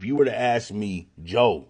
If you were to ask me, Joe,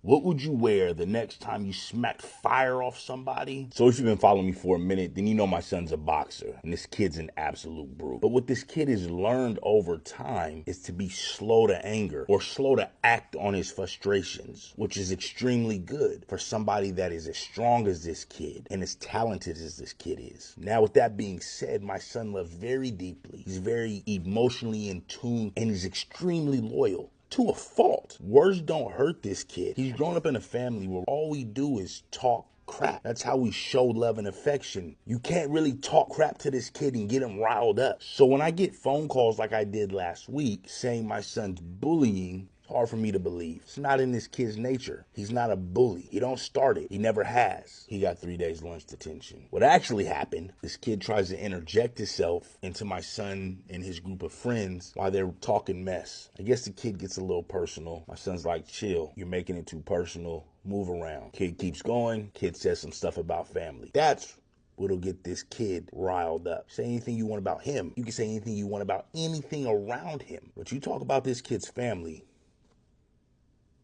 what would you wear the next time you smacked fire off somebody? So if you've been following me for a minute, then you know my son's a boxer, and this kid's an absolute brute. But what this kid has learned over time is to be slow to anger or slow to act on his frustrations, which is extremely good for somebody that is as strong as this kid and as talented as this kid is. Now, with that being said, my son loves very deeply. He's very emotionally in tune, and he's extremely loyal. To a fault. Words don't hurt this kid. He's grown up in a family where all we do is talk crap. That's how we show love and affection. You can't really talk crap to this kid and get him riled up. So when I get phone calls like I did last week saying my son's bullying, it's hard for me to believe. It's not in this kid's nature. He's not a bully. He don't start it. He never has. He got 3 days lunch detention. What actually happened, this kid tries to interject himself into my son and his group of friends while they're talking mess. I guess the kid gets a little personal. My son's like, chill. You're making it too personal. Move around. Kid keeps going. Kid says some stuff about family. That's what'll get this kid riled up. Say anything you want about him. You can say anything you want about anything around him. But you talk about this kid's family,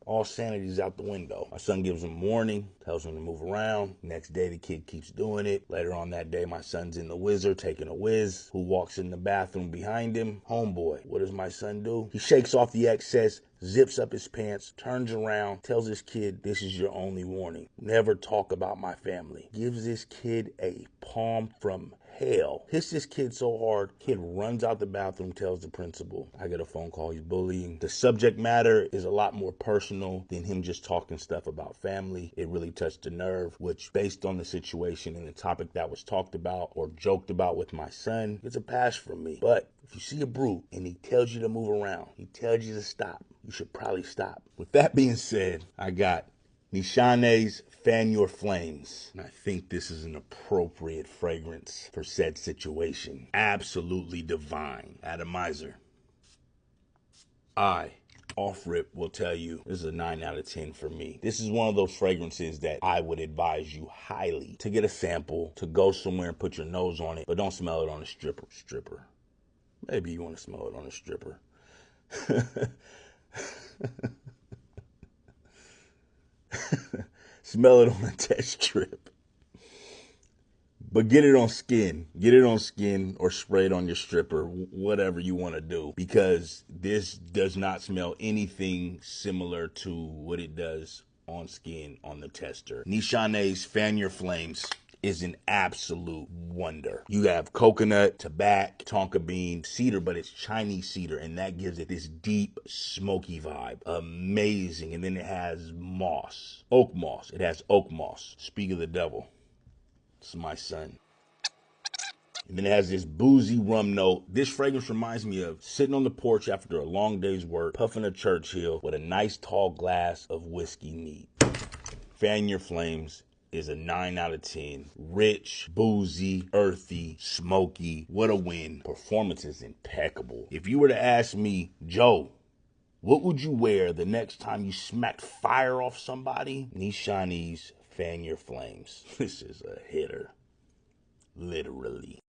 all sanity's out the window. My son gives him warning, tells him to move around. Next day, the kid keeps doing it. Later on that day, my son's in the whizzer taking a whiz. Who walks in the bathroom behind him? Homeboy. What does my son do? He shakes off the excess, zips up his pants, turns around, tells his kid, this is your only warning. Never talk about my family. Gives this kid a palm from hell. Hits this kid so hard, kid runs out the bathroom, tells the principal, I get a phone call, he's bullying. The subject matter is a lot more personal than him just talking stuff about family. It really touched a nerve, which based on the situation and the topic that was talked about or joked about with my son, it's a pass from me. But if you see a brute and he tells you to move around, he tells you to stop, you should probably stop. With that being said, I got Nishane's Fan Your Flames. And I think this is an appropriate fragrance for said situation. Absolutely divine. Atomizer. Off rip will tell you this is a 9 out of 10 for me. This is one of those fragrances that I would advise you highly to get a sample, to go somewhere and put your nose on it, but don't smell it on a stripper. Maybe you want to smell it on a stripper. Smell it on a test strip. But get it on skin. Get it on skin or spray it on your stripper, whatever you want to do. Because this does not smell anything similar to what it does on skin on the tester. Nishane's Fan Your Flames is an absolute wonder. You have coconut, tobacco, tonka bean, cedar, but it's Chinese cedar, and that gives it this deep, smoky vibe. Amazing. And then it has moss, oak moss. It has oak moss. Speak of the devil. It's my son. And then it has this boozy rum note. This fragrance reminds me of sitting on the porch after a long day's work, puffing a Churchill with a nice tall glass of whiskey neat. Fan Your Flames is a 9 out of 10. Rich, boozy, earthy, smoky. What a win. Performance is impeccable. If you were to ask me, Joe, what would you wear the next time you smacked fire off somebody? Nishane's Fan Your Flames. This is a hitter. Literally.